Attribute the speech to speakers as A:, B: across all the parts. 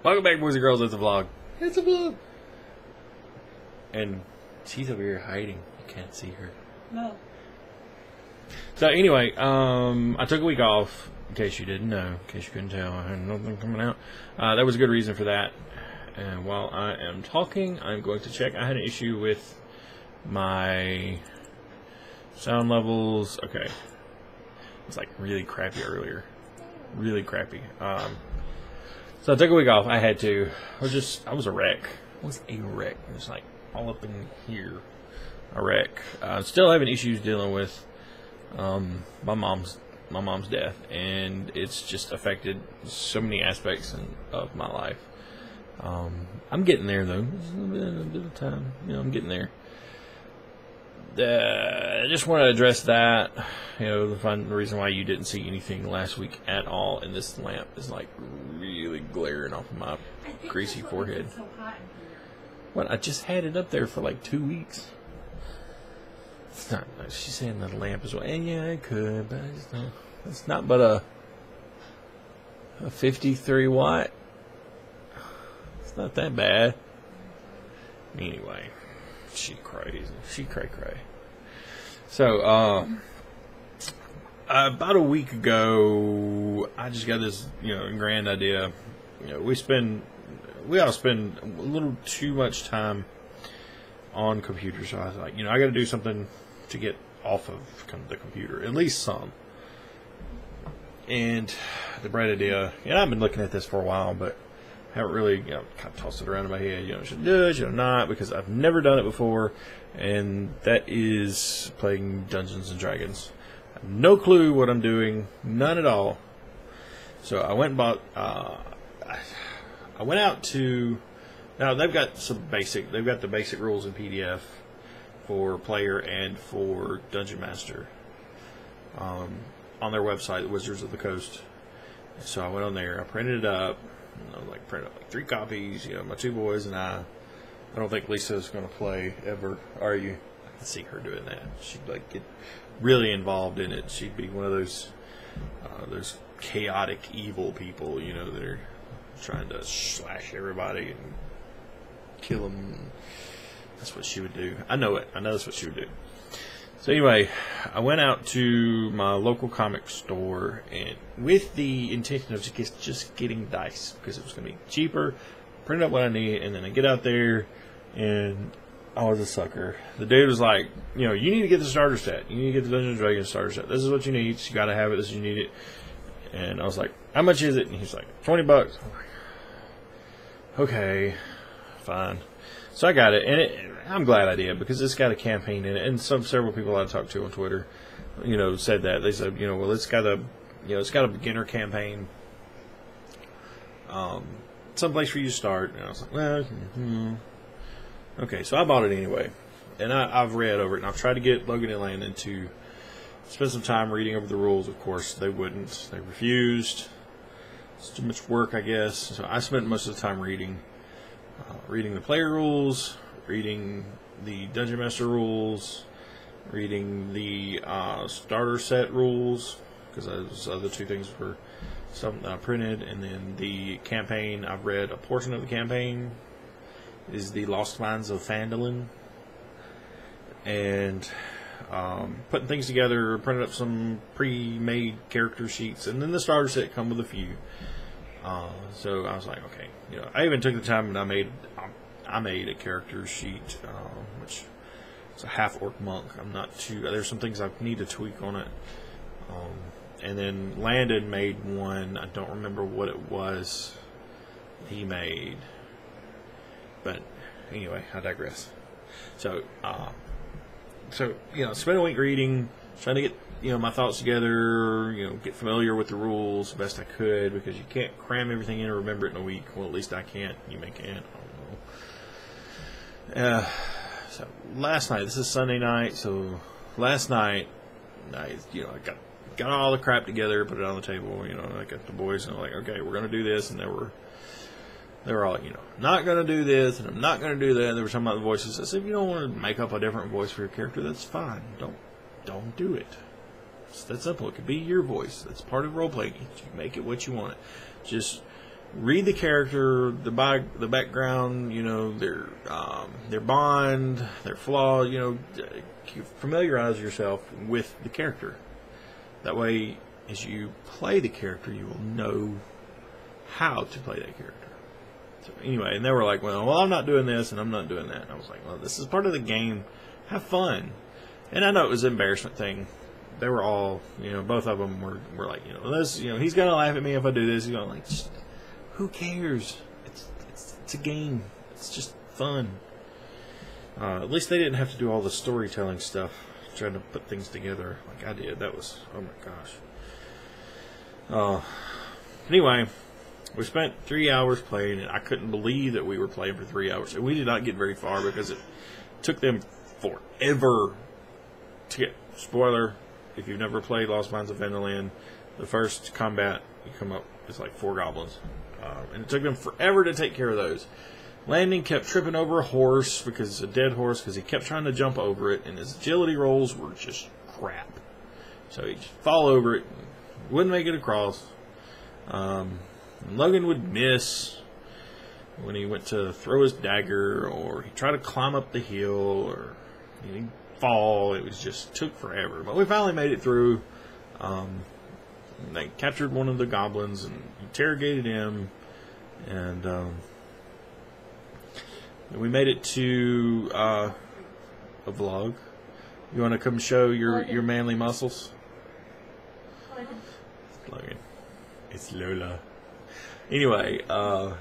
A: Welcome back, boys and girls. It's a vlog. It's a vlog. And she's over here hiding. You can't see her.
B: No.
A: So anyway, I took a week off. In case you didn't know, in case you couldn't tell, I had nothing coming out. There was a good reason for that. And while I am talking, I'm going to check. I had an issue with my sound levels. Okay, it was like really crappy earlier. Really crappy. So I took a week off. I had to. I was a wreck. I was a wreck. It was like all up in here. A wreck. Still having issues dealing with my mom's death, and it's just affected so many aspects of my life. I'm getting there though. It's a bit of time. I'm getting there. I just want to address that. The reason why you didn't see anything last week at all, and this lamp is like really glaring off of my greasy forehead.
B: So hot in here.
A: What? I just had it up there for like 2 weeks. It's not. She's saying the lamp is. And yeah, it could, but I just don't. It's not but a 53 watt. It's not that bad. Anyway, she crazy. She cray. So, about a week ago, I just got this, grand idea. We all spend a little too much time on computers. So I was like, I got to do something to get off of the computer, at least some. And the bright idea, I've been looking at this for a while, but haven't really, kind of tossed it around in my head. Should do it, should not, because I've never done it before, and that is playing Dungeons and Dragons. I have no clue what I'm doing, none at all. So I went and bought. I went out to. Now they've got the basic rules in PDF for player and for Dungeon Master on their website, Wizards of the Coast. So I went on there, I printed it up. I printed up 3 copies. My 2 boys and I. I don't think Lisa's going to play ever. Are you? I can see her doing that. She'd get really involved in it. She'd be one of those chaotic, evil people. That are trying to slash everybody and kill them. That's what she would do. I know it. I know that's what she would do. So anyway, I went out to my local comic store and with the intention of just getting dice because it was going to be cheaper, print up what I need, and then I get out there and I was a sucker. The dude was like, you need to get the starter set. You need to get the Dungeons & Dragons starter set. This is what you need. You got to have it. This is what you need it. And I was like, how much is it? And he's like, $20. I'm like, okay, fine. So I got it, and I'm glad I did because it's got a campaign in it. And several people I talked to on Twitter, said that they said, well, it's got a beginner campaign, someplace for you to start. And I was like, well, okay. So I bought it anyway, and I've read over it, and I've tried to get Logan and Landon to spend some time reading over the rules. Of course, they wouldn't. They refused. It's too much work, I guess. So I spent most of the time reading the player rules, reading the Dungeon Master rules, reading the starter set rules, because those other 2 things were something I printed, and then the campaign, I've read a portion of the campaign, is the Lost Mines of Phandalin, and putting things together, printed up some pre-made character sheets, and then the starter set come with a few. So I was like, okay, I even took the time and I made a character sheet, which is a half-orc monk. I'm not too. There's some things I need to tweak on it. And then Landon made one. I don't remember what it was he made, but anyway, I digress. So, spent a week reading, trying to get my thoughts together, get familiar with the rules best I could, because you can't cram everything in and remember it in a week. Well, at least I can't. You may can't. I don't know. So last night, this is Sunday night, so last night, I got all the crap together, put it on the table, I got the boys, and I'm like, okay, we're going to do this, and they were all, not going to do this, and I'm not going to do that. They were talking about the voices. I said, if you don't want to make up a different voice for your character, that's fine. Don't do it. It's that simple. It could be your voice. That's part of role playing. You make it what you want it. Just read the character, the background, you know, their bond, their flaw, you know, familiarize yourself with the character. That way, as you play the character, you will know how to play that character. So anyway, and they were like, well, I'm not doing this and I'm not doing that. And I was like, well, this is part of the game. Have fun. And I know it was an embarrassment thing. They were all, you know, both of them were like, you know, this, you know, he's gonna laugh at me if I do this. He's gonna like, who cares? It's a game. It's just fun. At least they didn't have to do all the storytelling stuff, trying to put things together like I did. That was, oh my gosh. Anyway, we spent 3 hours playing, and I couldn't believe that we were playing for 3 hours. And we did not get very far because it took them forever to get. Spoiler, if you've never played Lost Mines of Vanderland, the first combat you come up is like 4 goblins. And it took them forever to take care of those. Landing kept tripping over a horse because it's a dead horse because he kept trying to jump over it, and his agility rolls were just crap. So he'd just fall over it, wouldn't make it across. Logan would miss when he went to throw his dagger, or he tried to climb up the hill, or he'd fall. It was just took forever. But we finally made it through. They captured one of the goblins and interrogated him, and we made it to a vlog. You want to come show your manly muscles? Logan. It's Lola. Anyway, so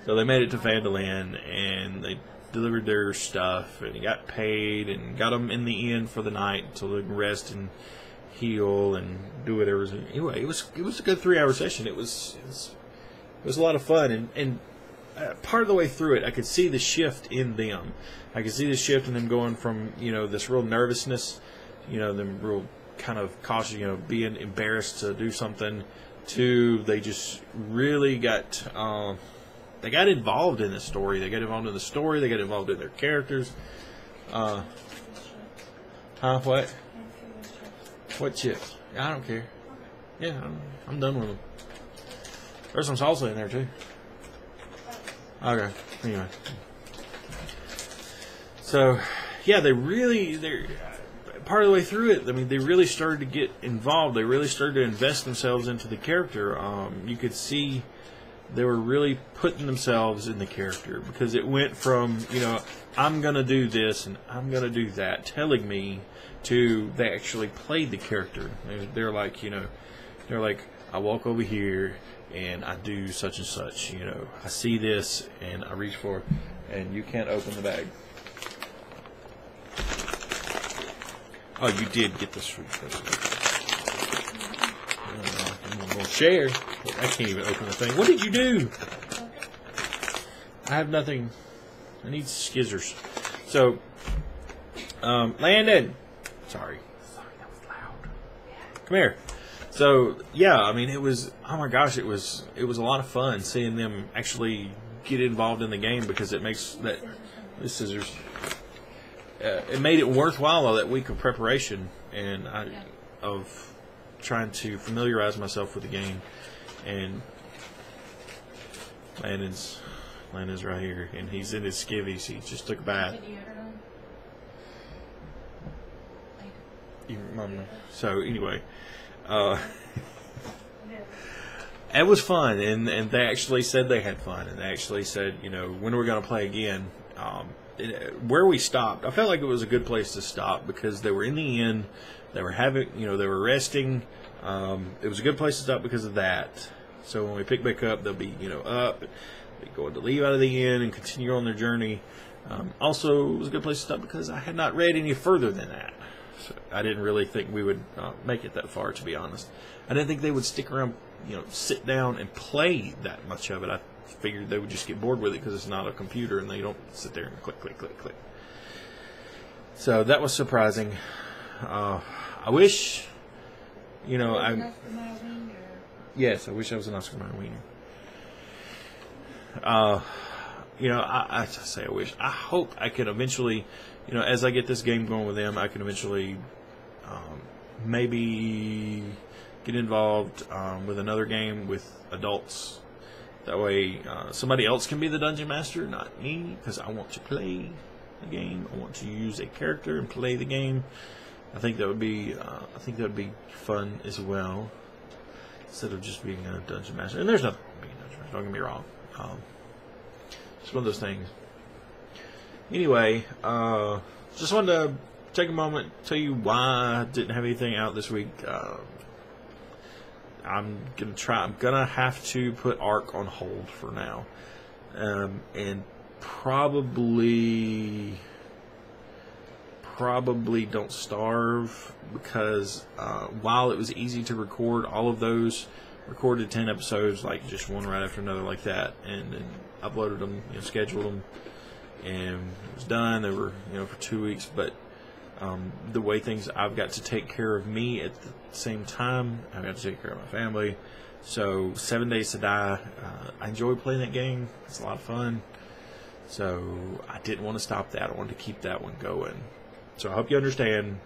A: they made it to Vanderland, and they delivered their stuff, and he got paid, and got them in the inn for the night until they can rest and heal and do whatever. Anyway, it was a good 3-hour session. It was a lot of fun, and part of the way through it, I could see the shift in them. I could see the shift in them going from, you know, this real nervousness, you know, them real kind of cautious, you know, being embarrassed to do something, to they just really got they got involved in the story. They got involved in the story. They got involved in their characters. What? What chips? I don't care. Yeah, I'm done with them. There's some salsa in there too. Okay. Anyway. So, yeah, they're part of the way through it. I mean, they really started to get involved. They really started to invest themselves into the character. You could see they were really putting themselves in the character, because it went from, you know, I'm going to do this and I'm going to do that, telling me, to they actually played the character. They're like, you know, they're like, I walk over here and I do such and such, you know, I see this and I reach for it, and you can't open the bag. Oh, you did get this fruit. I'm going to share. I can't even open the thing. What did you do? I have nothing. I need skizzers. So, Landon. Sorry, that was loud. Come here. So, yeah, I mean, it was, oh my gosh, it was a lot of fun seeing them actually get involved in the game, because it makes that, the scissors, it made it worthwhile, all that week of preparation and of trying to familiarize myself with the game. And Landon's right here, and he's in his skivvies. He just took a bath. So anyway, it was fun, and they actually said they had fun, and they actually said, you know, when we're going to play again. Where we stopped, I felt like it was a good place to stop, because they were in the inn, they were having, you know, they were resting. It was a good place to stop because of that. So when we pick back up, they'll be, you know, up, be going to leave out of the inn and continue on their journey. Also, it was a good place to stop because I had not read any further than that. So I didn't really think we would make it that far, to be honest. I didn't think they would stick around, you know, sit down and play that much of it. I figured they would just get bored with it because it's not a computer and they don't sit there and click, click, click, click. So that was surprising. I wish, you know, yes, I wish I was an Oscar Mayer wiener. You know, I say I wish. I hope I can eventually, you know, as I get this game going with them, I can eventually maybe get involved with another game with adults. That way, somebody else can be the dungeon master, not me, because I want to play the game. I want to use a character and play the game. I think that would be fun as well, instead of just being a dungeon master. And there's nothing wrong with being a dungeon master. Don't get me wrong. It's one of those things. Anyway, just wanted to take a moment to tell you why I didn't have anything out this week. I'm gonna have to put Ark on hold for now, and probably Don't Starve, because while it was easy to record all of those, recorded 10 episodes like just one right after another like that, and then uploaded them, scheduled them, and it was done. They were for 2 weeks, but the way things, I've got to take care of me at the same time. I've got to take care of my family. So 7 Days to Die, I enjoy playing that game. It's a lot of fun. So I didn't want to stop that. I wanted to keep that one going. So I hope you understand.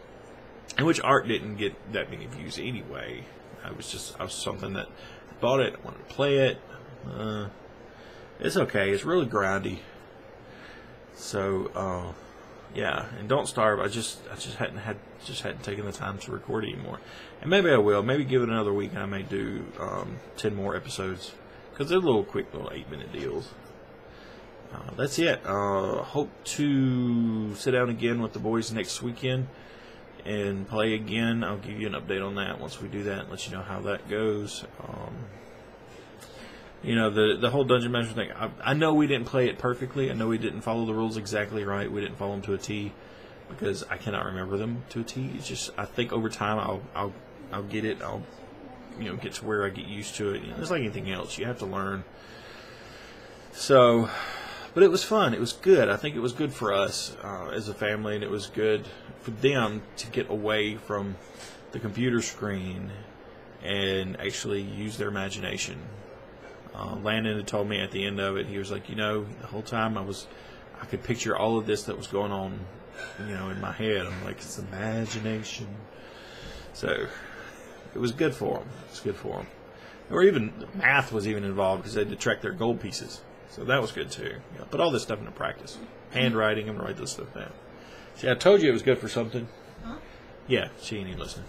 A: And which Ark didn't get that many views anyway. I was something that I bought it. I wanted to play it. It's okay. It's really grindy. So yeah, and Don't Starve. I just hadn't taken the time to record it anymore. And maybe I will. Maybe give it another week, and I may do 10 more episodes, because they're little 8-minute deals. That's it. Hope to sit down again with the boys next weekend and play again. I'll give you an update on that once we do that and let you know how that goes. The whole Dungeon Master thing, I know we didn't play it perfectly. I know we didn't follow the rules exactly right. We didn't follow them to a T, because I cannot remember them to a T. It's just, I think over time I'll get it. I'll get to where I get used to it. It's like anything else. You have to learn. So, but it was fun. It was good. I think it was good for us as a family, and it was good for them to get away from the computer screen and actually use their imagination. Landon had told me at the end of it, he was like, the whole time I could picture all of this that was going on, in my head. I'm like, it's imagination. So it was good for them. It's good for them. Or even math was even involved, because they had to track their gold pieces. So that was good too. Put all this stuff into practice. Handwriting, I'm going to write this stuff down. See, I told you it was good for something. Huh? Yeah, she ain't even listening.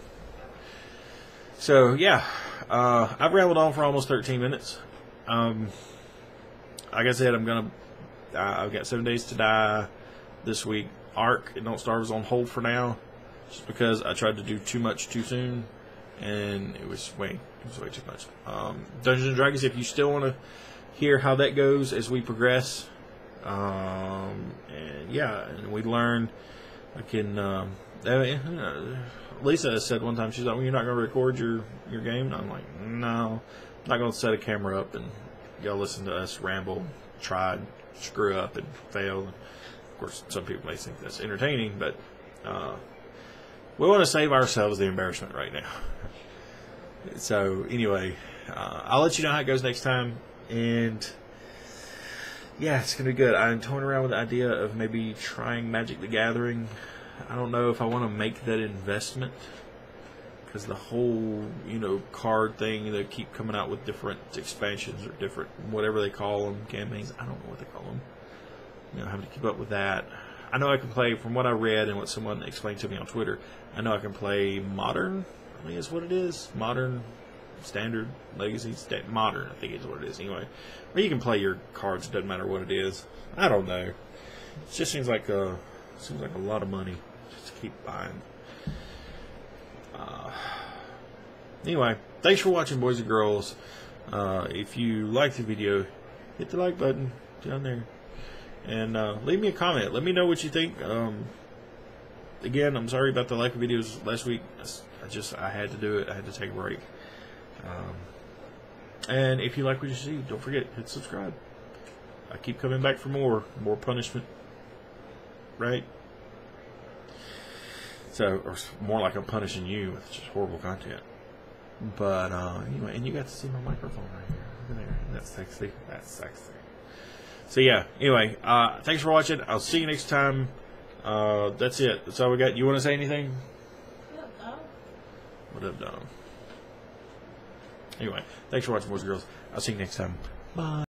A: So yeah, I've rambled on for almost 13 minutes. Like I said, I've got 7 Days to Die this week. Ark and Don't Starve is on hold for now, just because I tried to do too much too soon, and it was way too much. Dungeons and Dragons, if you still want to hear how that goes as we progress, and yeah, and we learn. I can. Lisa said one time, she's like, "Well, you're not going to record your game?" And I'm like, "No, I'm not going to set a camera up and y'all listen to us ramble, try, screw up, and fail." And of course, some people may think that's entertaining, but we want to save ourselves the embarrassment right now. So anyway, I'll let you know how it goes next time, and yeah, it's gonna be good. I'm toying around with the idea of maybe trying Magic the Gathering. I don't know if I want to make that investment, because the whole card thing, they keep coming out with different expansions or different whatever they call them, campaigns. I don't know what they call them. Having to keep up with that. I know I can play, from what I read and what someone explained to me on Twitter, I know I can play Modern. I think is what it is. Modern, Standard, Legacy, Modern, I think is what it is. Anyway, where you can play your cards, doesn't matter what it is. I don't know. It just seems like a lot of money just to keep buying. Anyway, thanks for watching, boys and girls. If you like the video, hit the like button down there, and leave me a comment. Let me know what you think. Again, I'm sorry about the lack of videos last week. I had to do it. I had to take a break. And if you like what you see, don't forget, hit subscribe. I keep coming back for more punishment, right? So, or more like I'm punishing you with just horrible content. But anyway, and you got to see my microphone right here. Look at there. That's sexy. That's sexy. So yeah. Anyway, thanks for watching. I'll see you next time. That's it. That's all we got. You want to say anything? What up, Dom? What up, Dom? Anyway, thanks for watching, boys and girls. I'll see you next time. Bye.